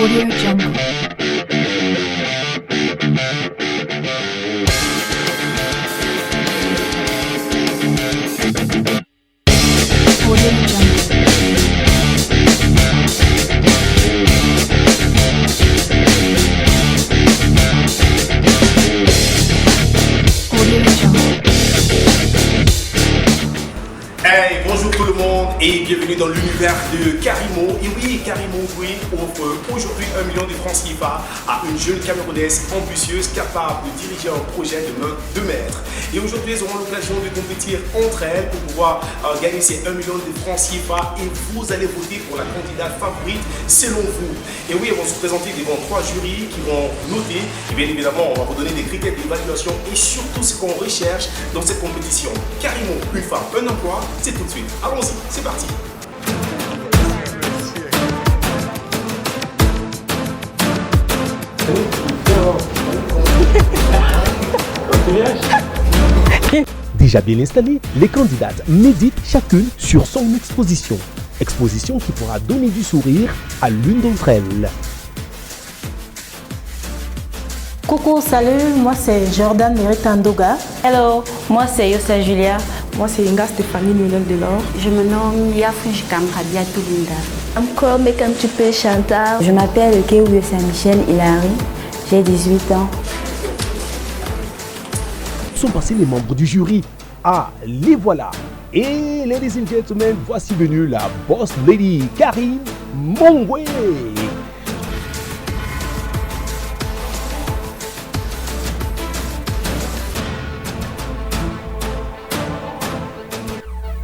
Audio Jungle. Audio Jungle. Audio Jungle. Hey, bonjour tout le monde et bienvenue dans l'univers de Karimo. Et oui, Karimo Joué offre aujourd'hui 1 million de francs CFA à une jeune Camerounaise ambitieuse capable de diriger un projet de maître. Et aujourd'hui, elles auront l'occasion de compétir entre elles pour pouvoir gagner ces 1 million de francs CFA et vous allez voter pour la candidate favorite selon vous. Et oui, elles vont se présenter devant 3 jurys qui vont noter. Et bien évidemment, on va vous donner des critères d'évaluation et surtout ce qu'on recherche dans cette compétition. Karimo, une femme, un emploi, c'est tout de suite. Allons-y, c'est parti. Déjà bien installées, les candidates méditent chacune sur son exposition. Exposition qui pourra donner du sourire à l'une d'entre elles. Coucou, salut, moi c'est Jordan Meritandoga. Hello, moi c'est Yossa Julia. Moi c'est Inga Stéphanie Lionel Delors. Je me nomme Yafouj Kamrabia Toulinda. Encore mais un petit peu Chantal. Je m'appelle Kéouye Saint-Michel Hilary. J'ai 18 ans. Sont passés les membres du jury. Ah, les voilà. Et ladies and gentlemen, voici venue la boss lady Karine Mongwe.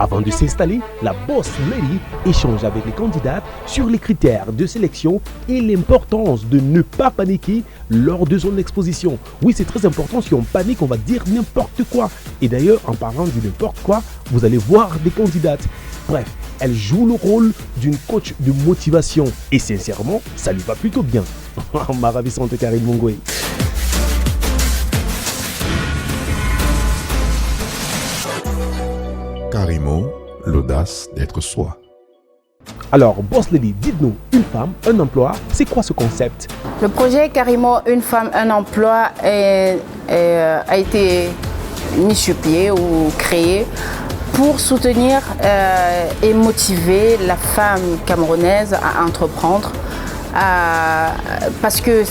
Avant de s'installer, la boss lady échange avec les candidates sur les critères de sélection et l'importance de ne pas paniquer lors de son exposition. Oui, c'est très important, si on panique, on va dire n'importe quoi. Et d'ailleurs, en parlant de n'importe quoi, vous allez voir des candidates. Bref, elle joue le rôle d'une coach de motivation. Et sincèrement, ça lui va plutôt bien. Ma ravissante Karine Mongwe. Karimo, l'audace d'être soi. Alors, Boss Lady, dites-nous, une femme, un emploi, c'est quoi ce concept? Le projet Karimo, une femme, un emploi a été mis sur pied ou créé pour soutenir et motiver la femme camerounaise à entreprendre. Parce que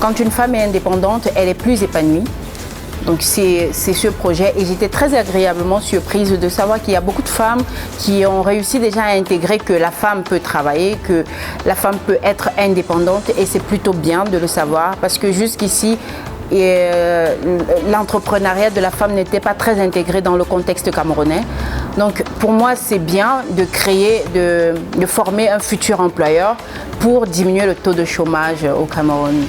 quand une femme est indépendante, elle est plus épanouie. Donc c'est ce projet et j'étais très agréablement surprise de savoir qu'il y a beaucoup de femmes qui ont réussi déjà à intégrer que la femme peut travailler, que la femme peut être indépendante et c'est plutôt bien de le savoir parce que jusqu'ici l'entrepreneuriat de la femme n'était pas très intégré dans le contexte camerounais. Donc pour moi c'est bien de créer, de former un futur employeur pour diminuer le taux de chômage au Cameroun.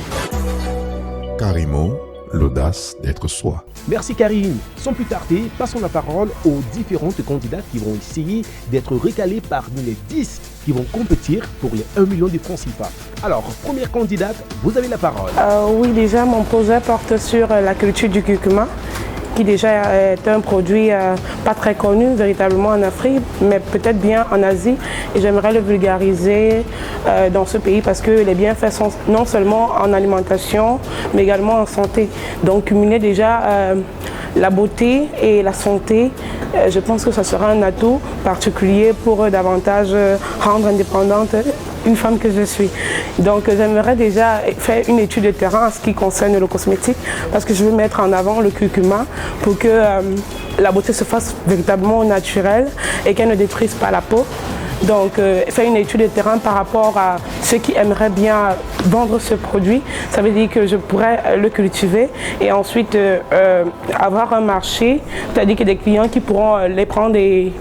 Karimo, l'audace d'être soi. Merci Karine. Sans plus tarder, passons la parole aux différentes candidates qui vont essayer d'être recalées parmi les 10 qui vont compétir pour les 1 million de francs CFA. Alors, première candidate, vous avez la parole. Oui, déjà mon projet porte sur la culture du curcuma, qui déjà est un produit pas très connu véritablement en Afrique, mais peut-être bien en Asie. Et j'aimerais le vulgariser dans ce pays parce que les bienfaits sont non seulement en alimentation, mais également en santé. Donc cumuler déjà la beauté et la santé, je pense que ça sera un atout particulier pour davantage rendre indépendante une femme que je suis. Donc j'aimerais déjà faire une étude de terrain en ce qui concerne le cosmétique parce que je veux mettre en avant le curcuma pour que la beauté se fasse véritablement naturelle et qu'elle ne détruise pas la peau. Donc faire une étude de terrain par rapport à ceux qui aimeraient bien vendre ce produit, ça veut dire que je pourrais le cultiver et ensuite avoir un marché, c'est-à-dire que des clients qui pourront les prendre et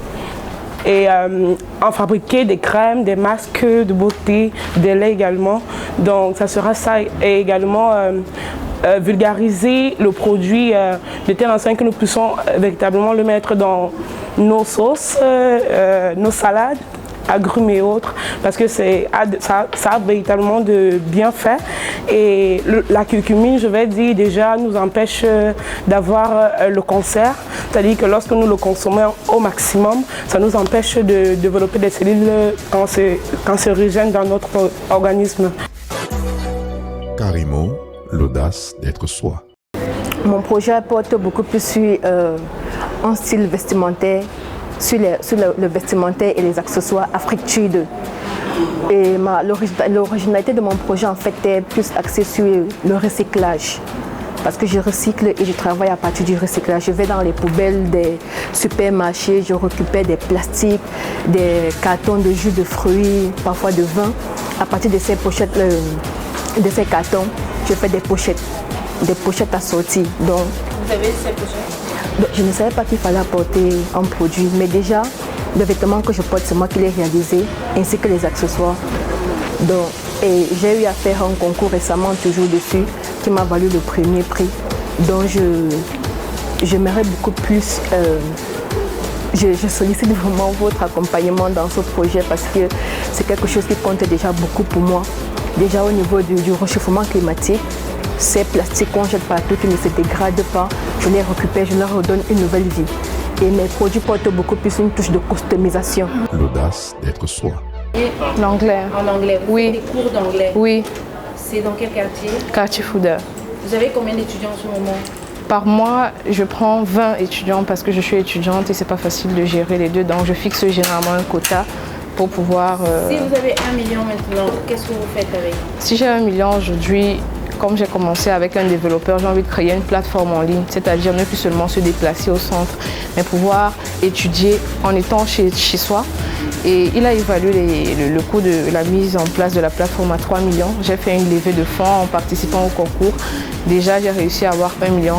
en fabriquer des crèmes, des masques de beauté, des laits également. Donc ça sera ça et également vulgariser le produit de telle enseigne que nous puissions véritablement le mettre dans nos sauces, nos salades agrumes et autres, parce que ça a véritablement de bienfaits. Et la curcumine, je vais dire, déjà nous empêche d'avoir le cancer, c'est-à-dire que lorsque nous le consommons au maximum, ça nous empêche de développer des cellules cancérigènes dans notre organisme. Karimo, l'audace d'être soi. Mon projet porte beaucoup plus sur un style vestimentaire, sur le vestimentaire et les accessoires Afrique Sud. Et l'originalité de mon projet en fait est plus axée sur le recyclage. Parce que je recycle et je travaille à partir du recyclage. Je vais dans les poubelles des supermarchés, je récupère des plastiques, des cartons de jus de fruits, parfois de vin. À partir de ces pochettes, de ces cartons, je fais des pochettes assorties. Donc, Vous avez ces pochettes? je ne savais pas qu'il fallait apporter un produit, mais déjà, le vêtement que je porte, c'est moi qui l'ai réalisé, ainsi que les accessoires. Donc, et j'ai eu à faire un concours récemment, toujours dessus, qui m'a valu le premier prix. Donc, j'aimerais beaucoup plus. Je sollicite vraiment votre accompagnement dans ce projet parce que c'est quelque chose qui compte déjà beaucoup pour moi. Déjà au niveau du réchauffement climatique, ces plastiques qu'on jette partout qui ne se dégradent pas, je les récupère, je leur redonne une nouvelle vie. Et mes produits portent beaucoup plus une touche de customisation. L'audace d'être soi. L'anglais. En anglais? Vous Oui. faites des cours d'anglais? Oui, C'est dans quel quartier? quartier Foudeur. Vous avez combien d'étudiants en ce moment? Par mois, je prends 20 étudiants parce que je suis étudiante et c'est pas facile de gérer les deux. Donc je fixe généralement un quota pour pouvoir... Si vous avez 1 million maintenant, qu'est-ce que vous faites avec? Si j'ai 1 million aujourd'hui, comme j'ai commencé avec un développeur, j'ai envie de créer une plateforme en ligne, c'est-à-dire ne plus seulement se déplacer au centre, mais pouvoir étudier en étant chez soi. Et il a évalué le coût de la mise en place de la plateforme à 3 millions. J'ai fait une levée de fonds en participant au concours. Déjà, j'ai réussi à avoir 1,5 million.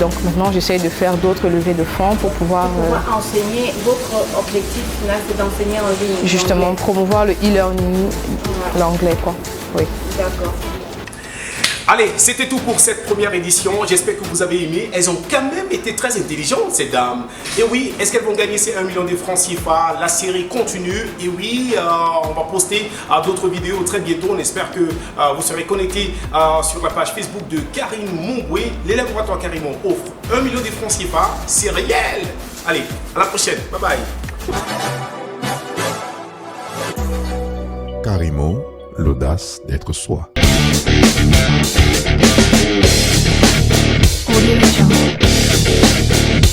Donc maintenant, j'essaye de faire d'autres levées de fonds pour pouvoir... enseigner, votre objectif final, c'est d'enseigner en ligne? Justement, promouvoir le e-learning, l'anglais, quoi. Oui. D'accord. Allez, c'était tout pour cette première édition. J'espère que vous avez aimé. Elles ont quand même été très intelligentes, ces dames. Et oui, est-ce qu'elles vont gagner ces 1 million de francs CFA? La série continue. Et oui, on va poster d'autres vidéos très bientôt. On espère que vous serez connectés sur la page Facebook de Karine Mongwe. Les laboratoires Karimo offrent 1 million de francs CFA. C'est réel. Allez, à la prochaine. Bye bye. Karimo, l'audace d'être soi. Audio Jungle.